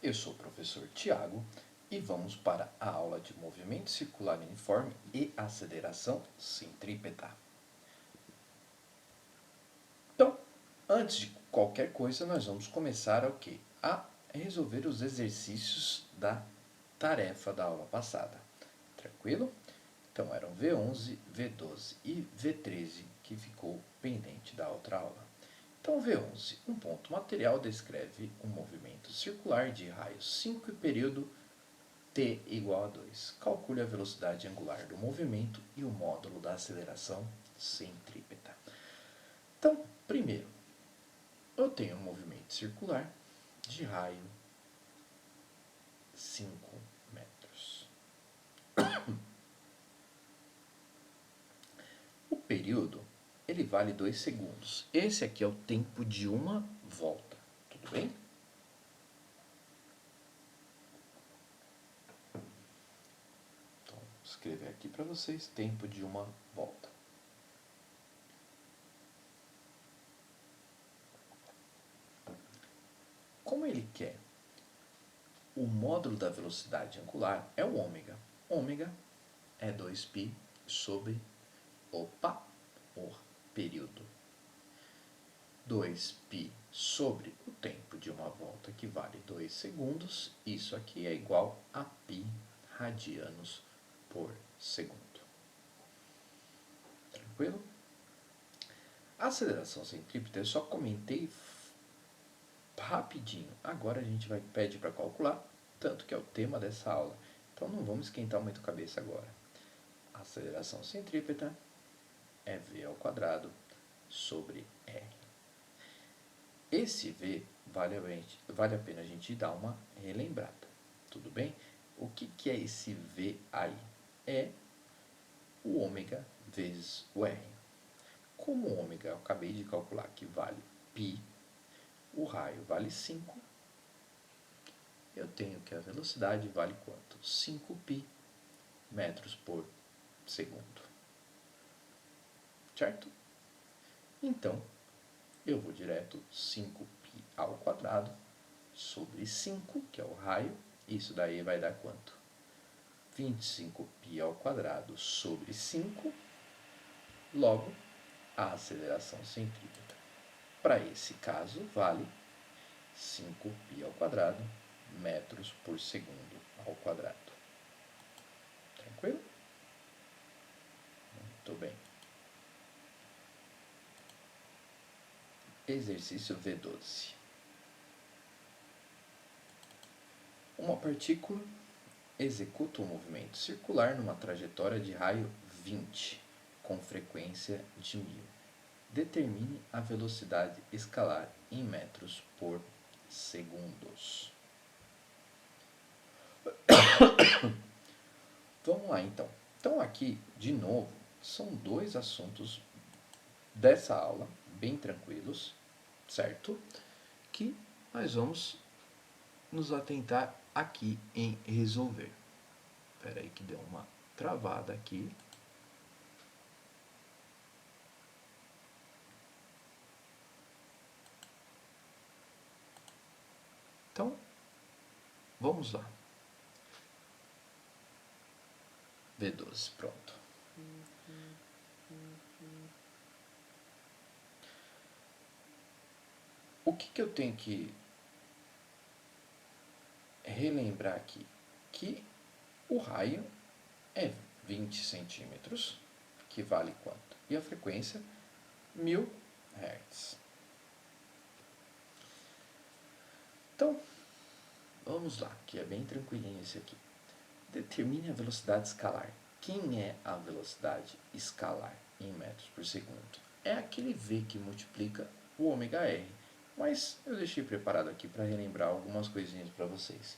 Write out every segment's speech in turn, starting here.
Eu sou o professor Tiago e vamos para a aula de movimento circular uniforme e aceleração centrípeta. Então, antes de qualquer coisa, nós vamos começar a resolver os exercícios da tarefa da aula passada. Tranquilo? Então, eram V11, V12 e V13 que ficou pendente da outra aula. Então, V11, um ponto material descreve um movimento circular de raio 5 e período t igual a 2. Calcule a velocidade angular do movimento e o módulo da aceleração centrípeta. Então, primeiro, eu tenho um movimento circular de raio 5 metros. O período, ele vale 2 segundos. Esse aqui é o tempo de uma volta. Tudo bem? Então, vou escrever aqui para vocês, tempo de uma volta. Como ele quer o módulo da velocidade angular, é o ômega. Ômega é 2π sobre, o período. 2π sobre o tempo de uma volta, que vale 2 segundos. Isso aqui é igual a π radianos por segundo. Tranquilo? A aceleração centrípeta eu só comentei rapidinho. Agora a gente pede para calcular, tanto que é o tema dessa aula. Então não vamos esquentar muito a cabeça agora. A aceleração centrípeta é v ao quadrado sobre r. Esse v vale a pena a gente dar uma relembrada. Tudo bem? O que é esse v aí? É o ômega vezes o r. Como o ômega eu acabei de calcular que vale π, o raio vale 5, eu tenho que a velocidade vale quanto? 5π metros por segundo. Certo? Então, eu vou direto 5π ao quadrado sobre 5, que é o raio. Isso daí vai dar quanto? 25π ao quadrado sobre 5. Logo, a aceleração centrípeta, para esse caso, vale 5π ao quadrado metros por segundo ao quadrado. Tranquilo? Muito bem. Exercício V12. Uma partícula executa um movimento circular numa trajetória de raio 20, com frequência de 1000. Determine a velocidade escalar em metros por segundos. Vamos lá então. Então aqui, de novo, são dois assuntos dessa aula, bem tranquilos, certo? Que nós vamos nos atentar aqui em resolver. Espera aí que deu uma travada aqui. Então, vamos lá. V12, pronto. O que eu tenho que relembrar aqui? Que o raio é 20 centímetros, que vale quanto? E a frequência? 1000 Hz. Então, vamos lá, que é bem tranquilinho esse aqui. Determine a velocidade escalar. Quem é a velocidade escalar em metros por segundo? É aquele v que multiplica o ômega r. Mas eu deixei preparado aqui para relembrar algumas coisinhas para vocês.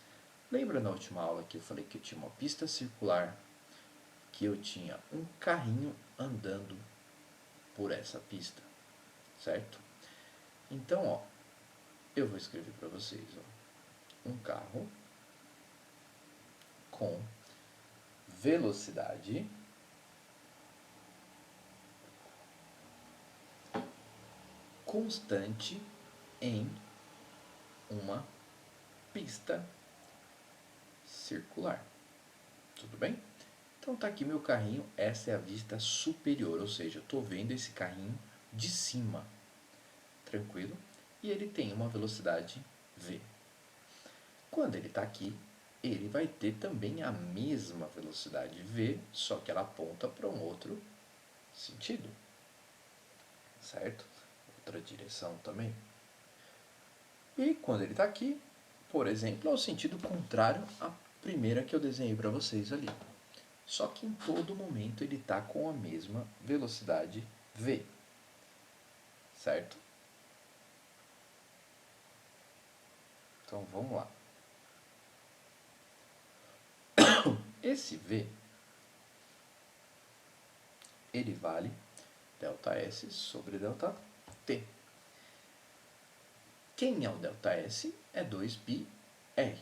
Lembra na última aula que eu falei que eu tinha uma pista circular, que eu tinha um carrinho andando por essa pista, certo? Então, ó, eu vou escrever para vocês, ó, um carro com velocidade constante em uma pista circular. Tudo bem? Então tá aqui meu carrinho, essa é a vista superior, ou seja, eu estou vendo esse carrinho de cima. Tranquilo? E ele tem uma velocidade v. Quando ele está aqui, ele vai ter também a mesma velocidade v, só que ela aponta para um outro sentido. Certo? Outra direção também. E quando ele está aqui, por exemplo, é o sentido contrário à primeira que eu desenhei para vocês ali. Só que em todo momento ele está com a mesma velocidade v. Certo? Então vamos lá. Esse v, ele vale ΔS sobre ΔT. Quem é o ΔS? É 2πr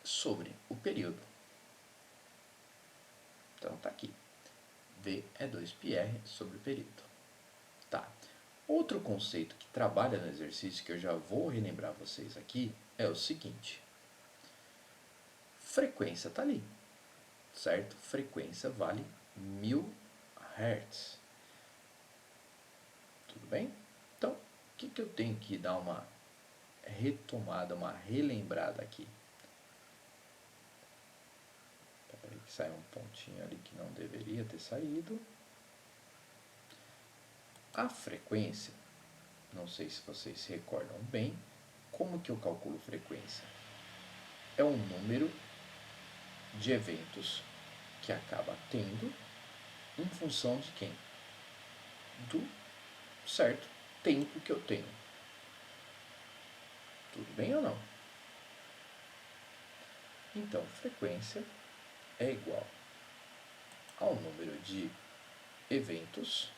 sobre o período. Então tá aqui. V é 2πr sobre o período. Tá. Outro conceito que trabalha no exercício, que eu já vou relembrar vocês aqui, é o seguinte. Frequência está ali, certo? Frequência vale 1000 Hz. Tudo bem? Então, o que eu tenho que dar uma retomada, uma relembrada aqui? Peraí que saiu um pontinho ali que não deveria ter saído. A frequência, não sei se vocês se recordam bem, como que eu calculo frequência? É um número de eventos que acaba tendo em função de quem? Do certo tempo que eu tenho. Tudo bem ou não? Então, frequência é igual ao número de eventos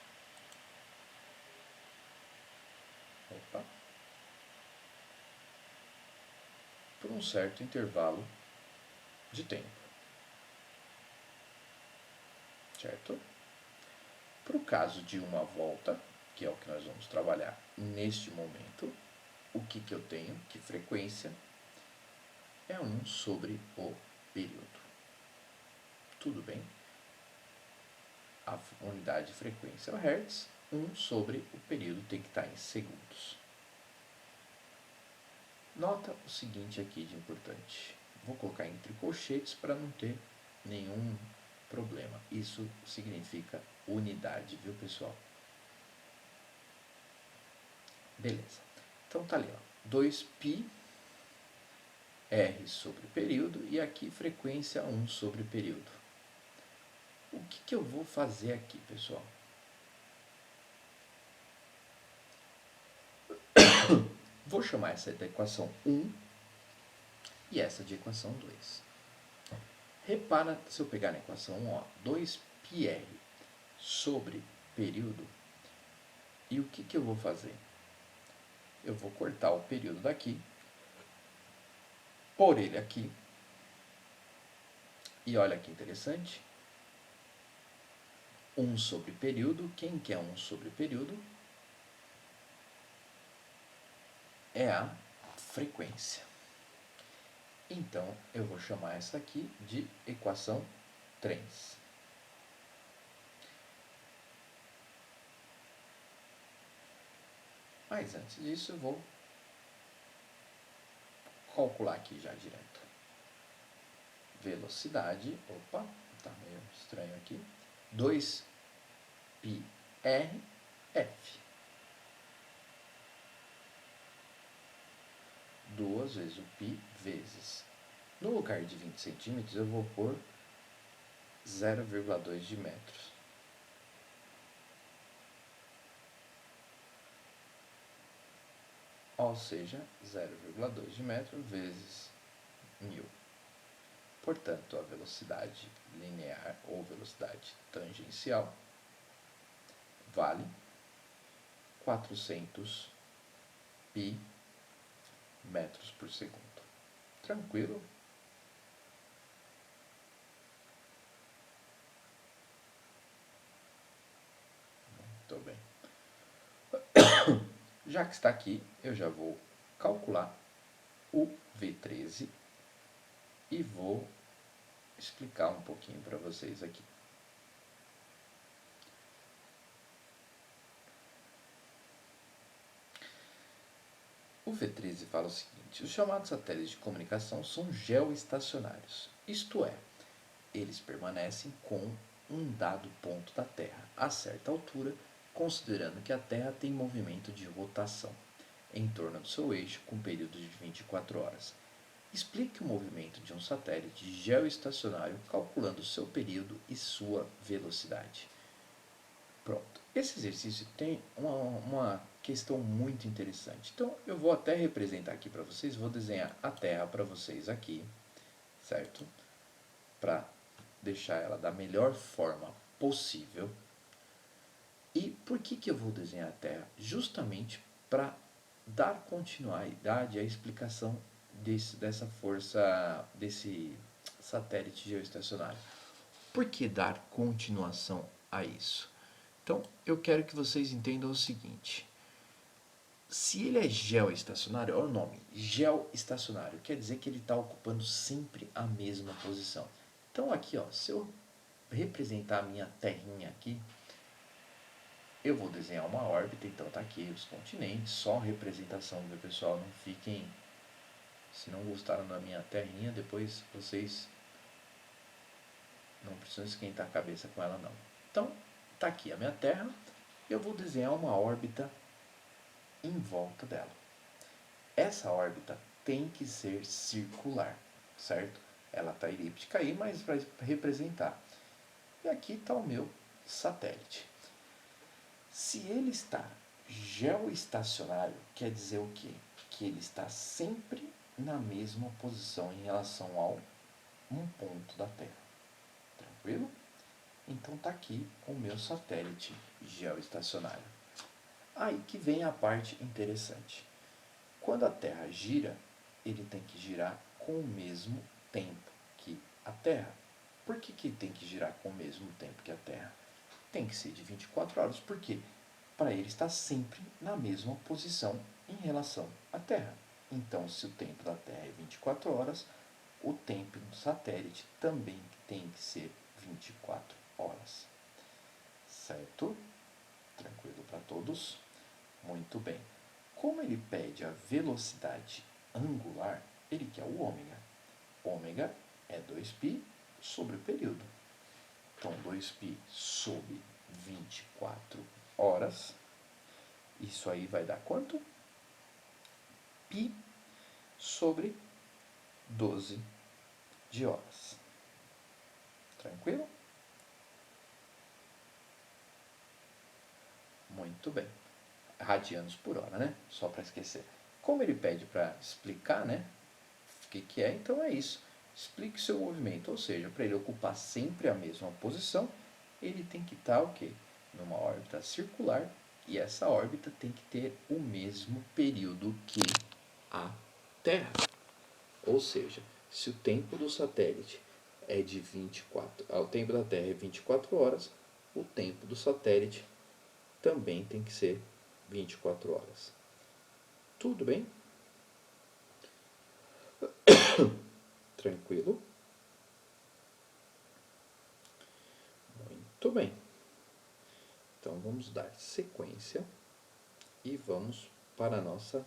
por um certo intervalo de tempo. Certo? Para o caso de uma volta, que é o que nós vamos trabalhar neste momento, o que eu tenho? Que frequência é 1 sobre o período. Tudo bem? A unidade de frequência é o Hertz, 1 sobre o período tem que estar em segundos. Nota o seguinte aqui de importante. Vou colocar entre colchetes para não ter nenhum problema. Isso significa unidade, viu, pessoal? Beleza. Então tá ali, ó. 2π r sobre período e aqui frequência 1 sobre período. O que eu vou fazer aqui, pessoal? Vou chamar essa de equação 1 e essa de equação 2. Repara, se eu pegar na equação 1, ó, 2πr sobre período, e o que eu vou fazer? Eu vou cortar o período daqui, por ele aqui, e olha que interessante, 1 sobre período, quem que é 1 sobre período? É a frequência. Então, eu vou chamar essa aqui de equação 3. Mas antes disso, eu vou calcular aqui já direto. Velocidade, opa, tá meio estranho aqui, 2πrf. Duas vezes o π vezes. No lugar de 20 centímetros, eu vou pôr 0,2 de metros. Ou seja, 0,2 de metro vezes 1000. Portanto, a velocidade linear ou velocidade tangencial vale 400 π metros por segundo. Tranquilo? Muito bem. Já que está aqui, eu já vou calcular o V13 e vou explicar um pouquinho para vocês aqui. O V13 fala o seguinte: os chamados satélites de comunicação são geoestacionários, isto é, eles permanecem com um dado ponto da Terra a certa altura, considerando que a Terra tem movimento de rotação em torno do seu eixo com períodos de 24 horas. Explique o movimento de um satélite geoestacionário calculando seu período e sua velocidade. Pronto. Esse exercício tem uma questão muito interessante. Então, eu vou até representar aqui para vocês, vou desenhar a Terra para vocês aqui, certo? Para deixar ela da melhor forma possível. E por que eu vou desenhar a Terra? Justamente para dar continuidade à explicação dessa força, desse satélite geoestacionário. Por que dar continuação a isso? Então, eu quero que vocês entendam o seguinte: se ele é geoestacionário, olha o nome, geoestacionário, quer dizer que ele está ocupando sempre a mesma posição. Então, aqui, ó, se eu representar a minha terrinha aqui, eu vou desenhar uma órbita, então tá aqui os continentes, só representação, viu, pessoal? Não fiquem, se não gostaram da minha terrinha, depois vocês não precisam esquentar a cabeça com ela não. Então, tá aqui a minha Terra, eu vou desenhar uma órbita em volta dela. Essa órbita tem que ser circular, certo? Ela está elíptica aí, mas vai representar. E aqui está o meu satélite. Se ele está geoestacionário, quer dizer o quê? Que ele está sempre na mesma posição em relação ao um ponto da Terra. Tranquilo? Então está aqui o meu satélite geoestacionário. Aí que vem a parte interessante. Quando a Terra gira, ele tem que girar com o mesmo tempo que a Terra. Por que tem que girar com o mesmo tempo que a Terra? Tem que ser de 24 horas. Por quê? Para ele estar sempre na mesma posição em relação à Terra. Então, se o tempo da Terra é 24 horas, o tempo do satélite também tem que ser 24 horas. Certo? Tranquilo para todos? Muito bem. Como ele pede a velocidade angular, ele quer o ômega. Ômega é 2π sobre o período. Então, 2π sobre 24 horas. Isso aí vai dar quanto? Π sobre 12 de horas. Tranquilo? Muito bem. Radianos por hora, né? Só para esquecer. Como ele pede para explicar, né? O que é, então é isso. Explique seu movimento, ou seja, para ele ocupar sempre a mesma posição, ele tem que estar o quê? Numa órbita circular, e essa órbita tem que ter o mesmo período que a Terra. Ou seja, se o tempo do satélite é de 24, o tempo da Terra é 24 horas, o tempo do satélite também tem que ser 24 horas. Tudo bem? Tranquilo? Muito bem. Então vamos dar sequência e vamos para a nossa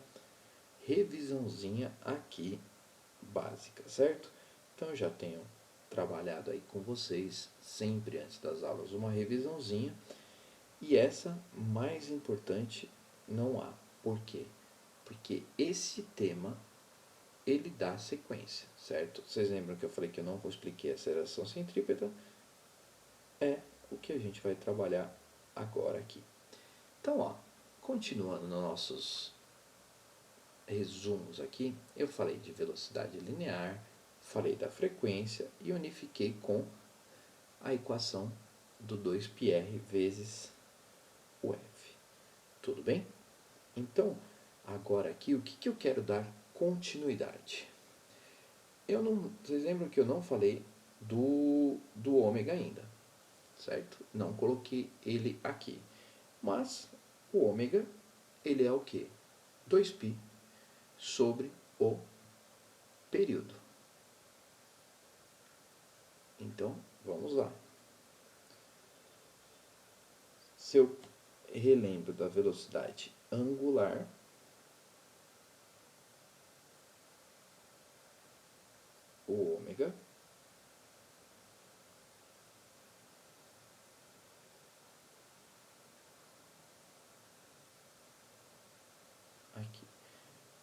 revisãozinha aqui básica, certo? Então eu já tenho trabalhado aí com vocês sempre antes das aulas uma revisãozinha, e essa mais importante não há. Por quê? Porque esse tema ele dá sequência, certo? Vocês lembram que eu falei que eu não expliquei a aceleração centrípeta? É o que a gente vai trabalhar agora aqui. Então, ó, continuando nos nossos resumos aqui, eu falei de velocidade linear, falei da frequência e unifiquei com a equação do 2πr vezes o f. Tudo bem? Então, agora aqui, o que eu quero dar continuidade? Vocês lembram que eu não falei do ômega ainda, certo? Não coloquei ele aqui. Mas o ômega, ele é o quê? 2π sobre o Se eu relembro da velocidade angular, o ômega aqui.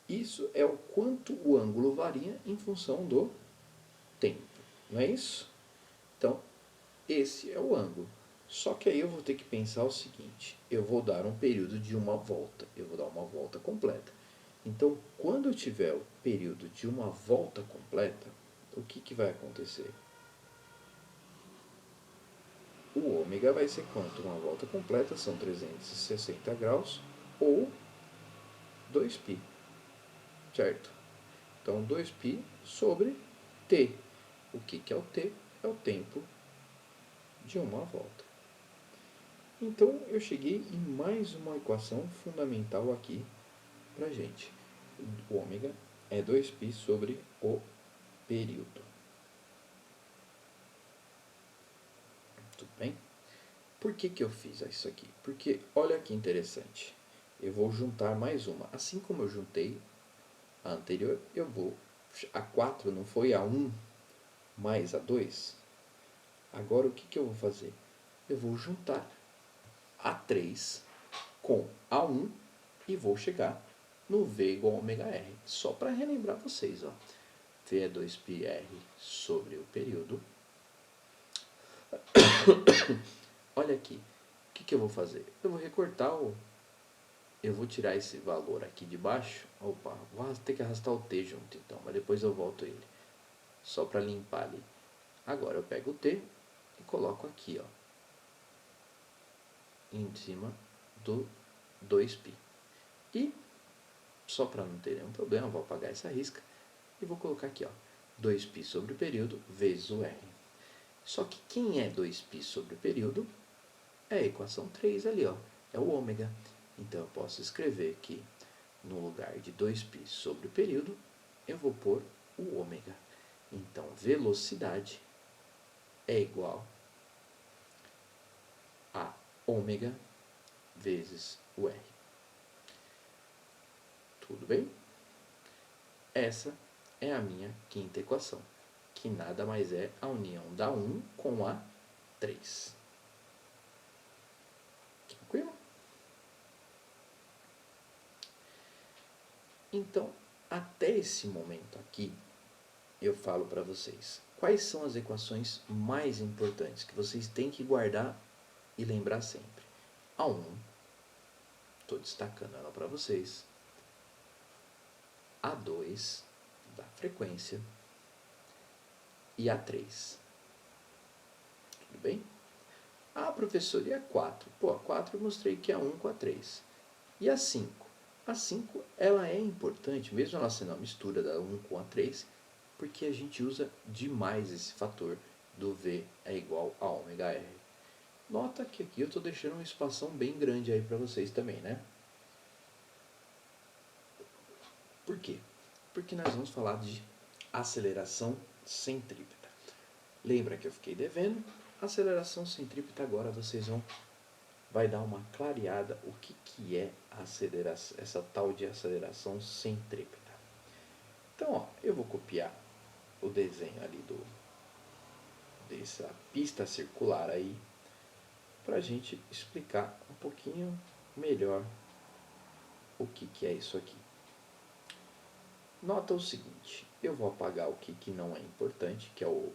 Isso é o quanto o ângulo varia em função do tempo, não é isso? Então, esse é o ângulo. Só que aí eu vou ter que pensar o seguinte, eu vou dar um período de uma volta, eu vou dar uma volta completa. Então, quando eu tiver o período de uma volta completa, o que vai acontecer? O ômega vai ser quanto? Uma volta completa são 360 graus ou 2π, certo? Então, 2π sobre t. O que é o t? É o tempo de uma volta. Então, eu cheguei em mais uma equação fundamental aqui para a gente. O ômega é 2π sobre o período. Tudo bem? Por que eu fiz isso aqui? Porque, olha que interessante. Eu vou juntar mais uma. Assim como eu juntei a anterior, eu vou... A 4 não foi a 1 mais a 2? Agora, o que eu vou fazer? Eu vou juntar a 3 com a 1 e vou chegar no V igual a ômega R. Só para relembrar vocês, ó. V é 2πr sobre o período. Olha aqui, o que eu vou fazer? Eu vou recortar eu vou tirar esse valor aqui de baixo. Opa, vou ter que arrastar o T junto então, mas depois eu volto ele. Só para limpar ali. Agora eu pego o T e coloco aqui, ó, em cima do 2π. E, só para não ter nenhum problema, vou apagar essa risca e vou colocar aqui, ó, 2π sobre o período vezes o R. Só que quem é 2π sobre o período é a equação 3 ali, ó, é o ômega. Então eu posso escrever que no lugar de 2π sobre o período, eu vou pôr o ômega. Então, velocidade é igual a ômega vezes o R. Tudo bem? Essa é a minha quinta equação, que nada mais é a união da 1 com a 3. Tranquilo? Então, até esse momento aqui, eu falo para vocês quais são as equações mais importantes que vocês têm que guardar e lembrar sempre. A 1, estou destacando ela para vocês. A 2, da frequência. E a 3. Tudo bem? Ah, professor, e a 4? Pô, a 4 eu mostrei que é a 1 com a 3. E a 5? A 5, ela é importante, mesmo ela sendo a mistura da 1 com a 3, porque a gente usa demais esse fator do V é igual a ômega R. Nota que aqui eu estou deixando uma espação bem grande aí para vocês também, né? Por quê? Porque nós vamos falar de aceleração centrípeta. Lembra que eu fiquei devendo? Aceleração centrípeta agora vocês vai dar uma clareada o que é aceleração, essa tal de aceleração centrípeta. Então, ó, eu vou copiar o desenho ali dessa pista circular aí para a gente explicar um pouquinho melhor o que é isso aqui. Nota o seguinte, eu vou apagar o que não é importante, que é o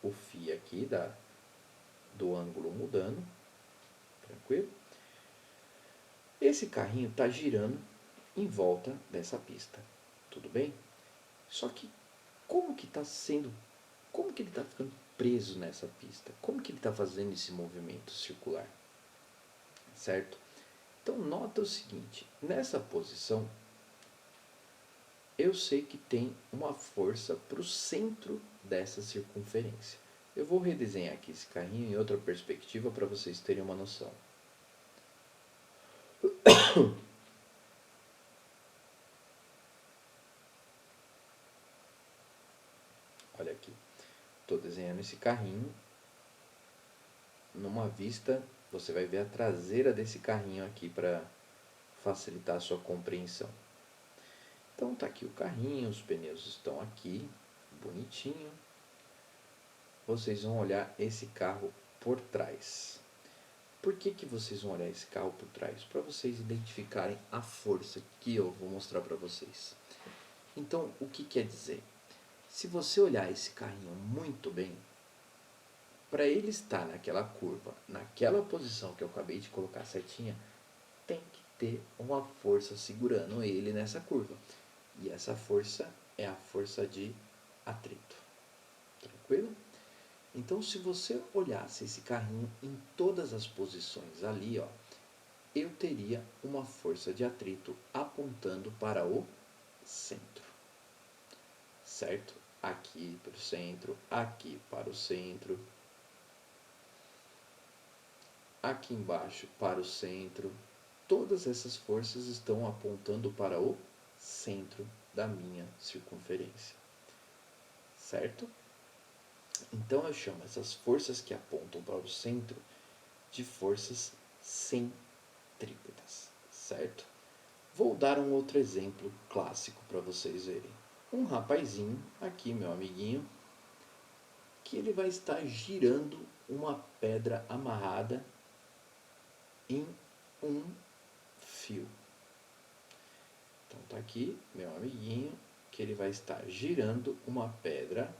φ aqui do ângulo mudando, tranquilo? Esse carrinho está girando em volta dessa pista, tudo bem? Só que como que ele está ficando preso nessa pista? Como que ele está fazendo esse movimento circular? Certo? Então nota o seguinte, nessa posição eu sei que tem uma força para o centro dessa circunferência. Eu vou redesenhar aqui esse carrinho em outra perspectiva para vocês terem uma noção. Olha aqui, estou desenhando esse carrinho numa vista Você vai ver a traseira desse carrinho aqui para facilitar a sua compreensão. Então tá aqui o carrinho, os pneus estão aqui, bonitinho. Vocês vão olhar esse carro por trás. Por que vocês vão olhar esse carro por trás? Para vocês identificarem a força que eu vou mostrar para vocês. Então, o que quer dizer? Se você olhar esse carrinho muito bem, para ele estar naquela curva, naquela posição que eu acabei de colocar certinha, tem que ter uma força segurando ele nessa curva. E essa força é a força de atrito. Tranquilo? Então, se você olhasse esse carrinho em todas as posições ali, ó, eu teria uma força de atrito apontando para o centro. Certo? Aqui para o centro, aqui para o centro, aqui embaixo para o centro. Todas essas forças estão apontando para o centro da minha circunferência. Certo? Então eu chamo essas forças que apontam para o centro de forças centrípetas, certo? Vou dar um outro exemplo clássico para vocês verem. Um rapazinho, aqui meu amiguinho, que ele vai estar girando uma pedra amarrada em um fio. Então tá aqui meu amiguinho, que ele vai estar girando uma pedra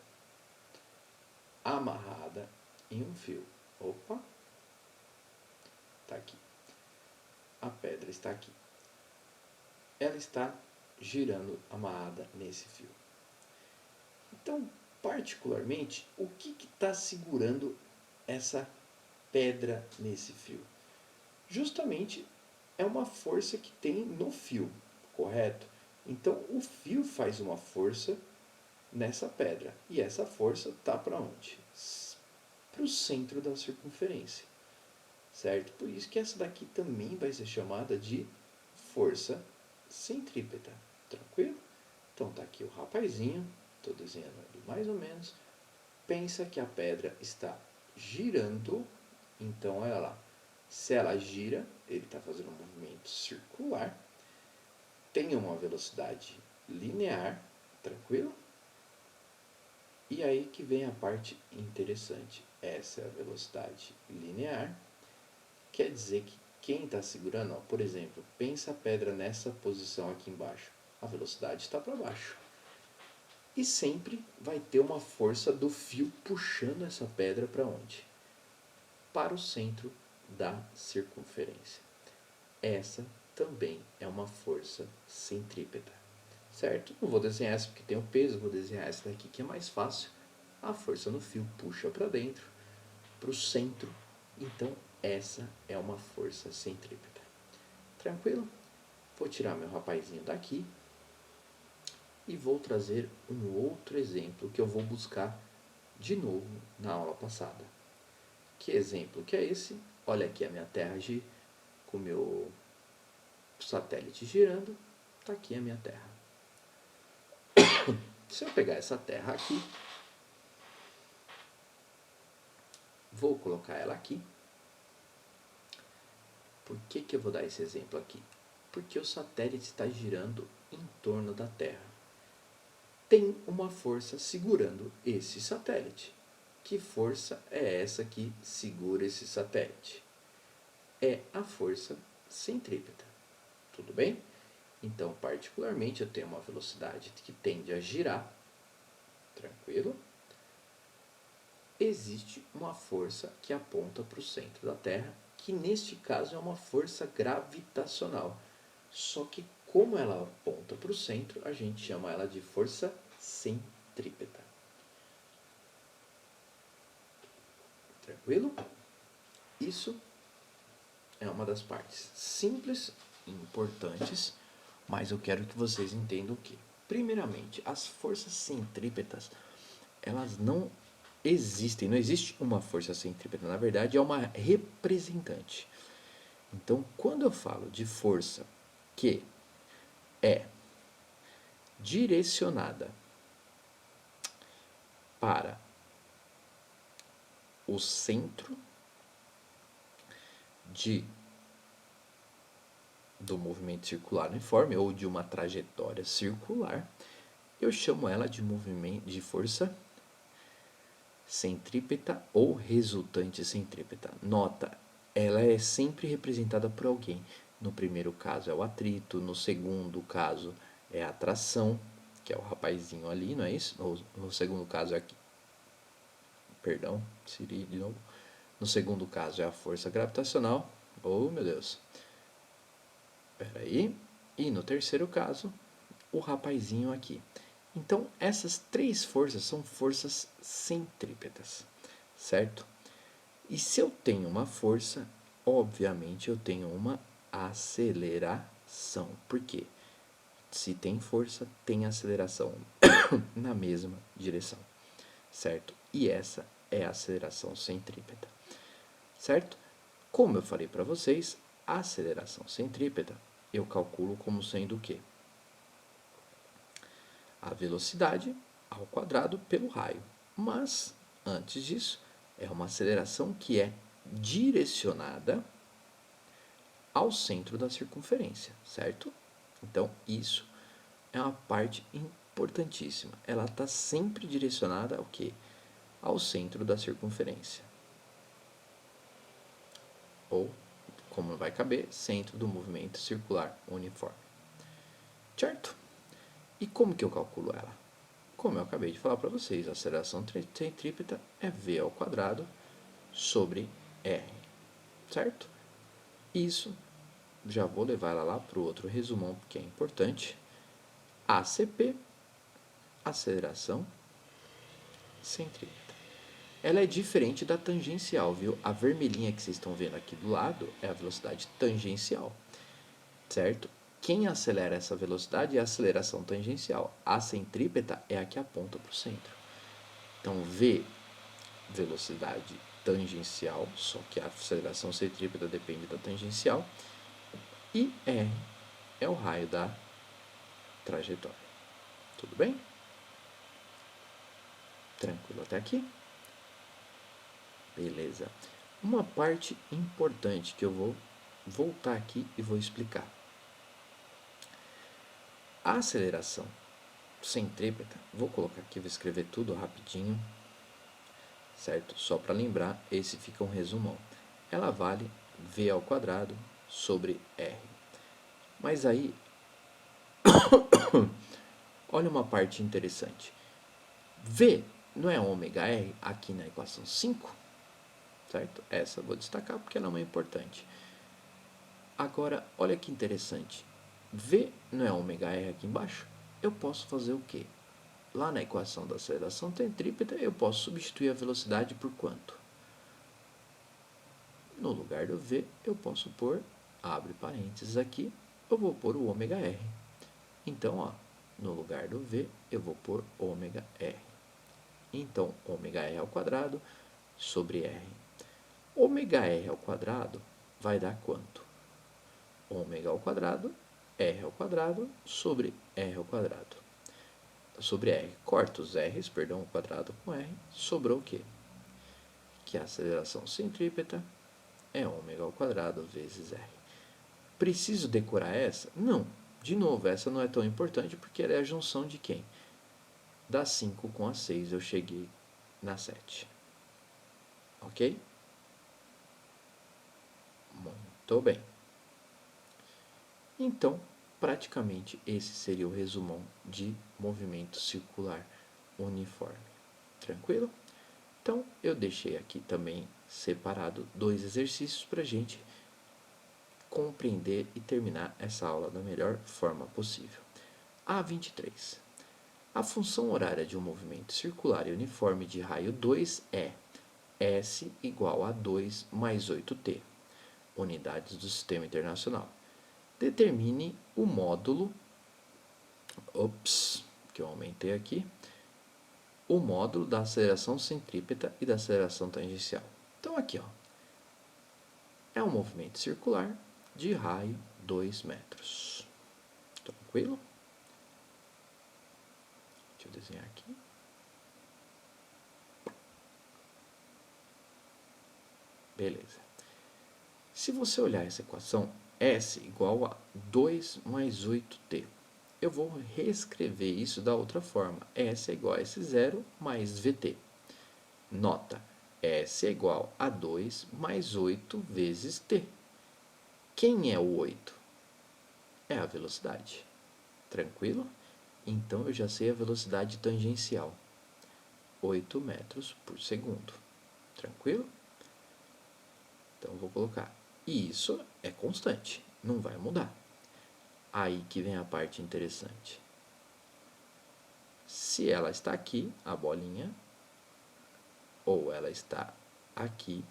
amarrada em um fio. Opa! Tá aqui. A pedra está aqui. Ela está girando amarrada nesse fio. Então, particularmente, o que está segurando essa pedra nesse fio? Justamente é uma força que tem no fio, correto? Então, o fio faz uma força nessa pedra. E essa força está para onde? Para o centro da circunferência. Certo? Por isso que essa daqui também vai ser chamada de força centrípeta. Tranquilo? Então tá aqui o rapazinho, estou desenhando ele mais ou menos. Pensa que a pedra está girando, então se ela gira, ele está fazendo um movimento circular, tem uma velocidade linear, tranquilo? E aí que vem a parte interessante. Essa é a velocidade linear. Quer dizer que quem está segurando, ó, por exemplo, pensa a pedra nessa posição aqui embaixo. A velocidade está para baixo. E sempre vai ter uma força do fio puxando essa pedra para onde? Para o centro da circunferência. Essa também é uma força centrípeta. Certo? Não vou desenhar essa porque tem o peso, vou desenhar essa daqui que é mais fácil. A força no fio puxa para dentro, para o centro. Então, essa é uma força centrípeta. Tranquilo? Vou tirar meu rapazinho daqui e vou trazer um outro exemplo que eu vou buscar de novo na aula passada. Que exemplo que é esse? Olha aqui a minha Terra com o meu satélite girando. Está aqui a minha Terra. Se eu pegar essa Terra aqui, vou colocar ela aqui. Por que eu vou dar esse exemplo aqui? Porque o satélite está girando em torno da Terra. Tem uma força segurando esse satélite. Que força é essa que segura esse satélite? É a força centrípeta. Tudo bem? Então, particularmente, eu tenho uma velocidade que tende a girar. Tranquilo? Existe uma força que aponta para o centro da Terra, que neste caso é uma força gravitacional. Só que como ela aponta para o centro, a gente chama ela de força centrípeta. Tranquilo? Isso é uma das partes simples e importantes, mas eu quero que vocês entendam que, primeiramente, as forças centrípetas, elas não existem, não existe uma força centrípeta, na verdade é uma representante. Então, quando eu falo de força que é direcionada para o centro do movimento circular uniforme ou de uma trajetória circular, eu chamo ela de movimento de força centrípeta ou resultante centrípeta. Nota, ela é sempre representada por alguém. No primeiro caso é o atrito, no segundo caso é a atração, que é o rapazinho ali, não é isso? No segundo caso é aqui. Perdão, Siri de novo. No segundo caso é a força gravitacional. Oh, meu Deus. Espera aí. E no terceiro caso, o rapazinho aqui. Então, essas três forças são forças centrípetas, certo? E se eu tenho uma força, obviamente eu tenho uma aceleração. Por quê? Se tem força, tem aceleração na mesma direção, certo? E essa é a aceleração centrípeta, certo? Como eu falei para vocês, a aceleração centrípeta eu calculo como sendo o quê? A velocidade ao quadrado pelo raio. Mas, antes disso, é uma aceleração que é direcionada ao centro da circunferência, certo? Então, isso é uma parte importantíssima. Ela está sempre direcionada ao quê? Ao centro da circunferência. Ou, como vai caber, centro do movimento circular uniforme. Certo? E como que eu calculo ela? Como eu acabei de falar para vocês, a aceleração centrípeta é v ao quadrado sobre r, certo? Isso, já vou levar ela lá para o outro resumão, porque é importante. ACP, aceleração centrípeta. Ela é diferente da tangencial, viu? A vermelhinha que vocês estão vendo aqui do lado é a velocidade tangencial, certo? Quem acelera essa velocidade é a aceleração tangencial. A centrípeta é a que aponta para o centro. Então, V, velocidade tangencial, só que a aceleração centrípeta depende da tangencial. E R é o raio da trajetória. Tudo bem? Tranquilo até aqui? Beleza. Uma parte importante que eu vou voltar aqui e vou explicar. A aceleração centrípeta, vou colocar aqui, vou escrever tudo rapidinho, certo? Só para lembrar, esse fica um resumão. Ela vale v ao quadrado sobre r. Mas aí, olha uma parte interessante. V não é ômega r aqui na equação 5? Certo? Essa eu vou destacar porque ela é muito importante. Agora, olha que interessante. V não é ômega r aqui embaixo? Eu posso fazer o quê? Lá na equação da aceleração centrípeta, eu posso substituir a velocidade por quanto? No lugar do V, eu posso pôr, abre parênteses aqui, eu vou pôr o ômega r. Então, ó, no lugar do V, eu vou pôr ômega r. Então, ômega r ao quadrado sobre r. Ômega r ao quadrado vai dar quanto? Ômega ao quadrado, r ao quadrado, sobre r ao quadrado. Sobre r. Corta os r's, perdão, o quadrado com r. Sobrou o quê? Que a aceleração centrípeta é ômega ao quadrado vezes r. Preciso decorar essa? Não. De novo, essa não é tão importante porque ela é a junção de quem? Da 5 com a 6 eu cheguei na 7. Ok? Muito bem. Então, praticamente esse seria o resumão de movimento circular uniforme. Tranquilo? Então, eu deixei aqui também separado 2 exercícios para a gente compreender e terminar essa aula da melhor forma possível. A23. A função horária de um movimento circular e uniforme de raio 2 é S igual a 2 mais 8t, unidades do Sistema Internacional. Determine o módulo, que eu aumentei aqui, o módulo da aceleração centrípeta e da aceleração tangencial. Então aqui, ó, é um movimento circular de raio 2 metros. Tranquilo? Deixa eu desenhar aqui. Beleza. Se você olhar essa equação, S igual a 2 mais 8t. Eu vou reescrever isso da outra forma. S é igual a S0 mais VT. Nota, S é igual a 2 mais 8 vezes t. Quem é o 8? É a velocidade. Tranquilo? Então, eu já sei a velocidade tangencial. 8 metros por segundo. Tranquilo? Então, vou colocar. E isso é constante, não vai mudar. Aí que vem a parte interessante. Se ela está aqui, a bolinha, ou ela está aqui,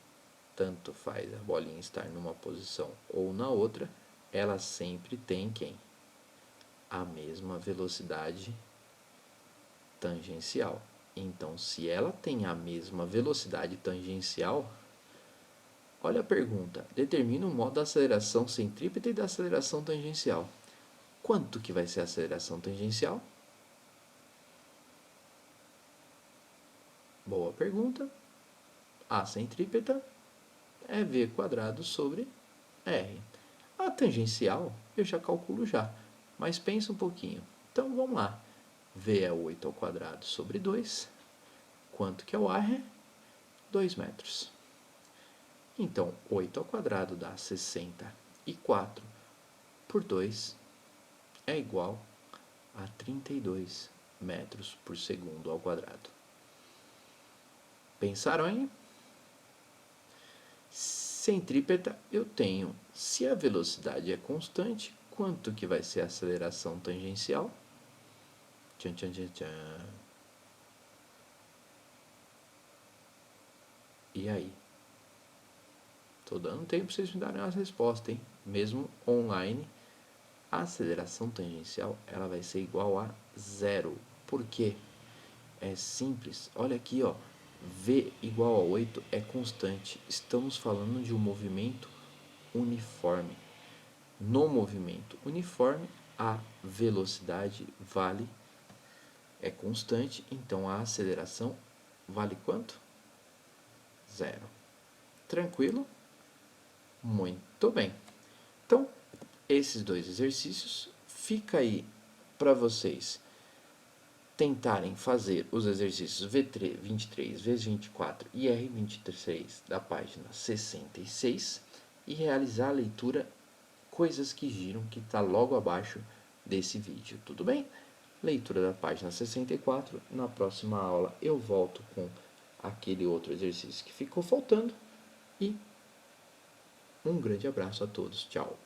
tanto faz a bolinha estar numa posição ou na outra, ela sempre tem quem? A mesma velocidade tangencial. Então, se ela tem a mesma velocidade tangencial, olha a pergunta, determina o modo da aceleração centrípeta e da aceleração tangencial. Quanto que vai ser a aceleração tangencial? Boa pergunta. A centrípeta é v quadrado sobre r. A tangencial eu já calculo já, mas pensa um pouquinho. Então vamos lá. V é 8 ao quadrado sobre 2. Quanto que é o r? 2 metros. Então, 8 ao quadrado dá 64 por 2 é igual a 32 metros por segundo ao quadrado. Pensaram aí? Centrípeta eu tenho, se a velocidade é constante, quanto que vai ser a aceleração tangencial? Tchan, tchan, tchan, tchan. E aí? Tô dando tempo para vocês me darem as respostas, hein? Mesmo online, a aceleração tangencial ela vai ser igual a zero. Por quê? É simples. Olha aqui, ó. V igual a 8 é constante. Estamos falando de um movimento uniforme. No movimento uniforme, a velocidade é constante, então a aceleração vale quanto? Zero. Tranquilo? Muito bem. Então, esses dois exercícios, fica aí para vocês tentarem fazer os exercícios V23, V24 e R23 da página 66 e realizar a leitura Coisas que Giram, que está logo abaixo desse vídeo, tudo bem? Leitura da página 64, na próxima aula eu volto com aquele outro exercício que ficou faltando e um grande abraço a todos, tchau!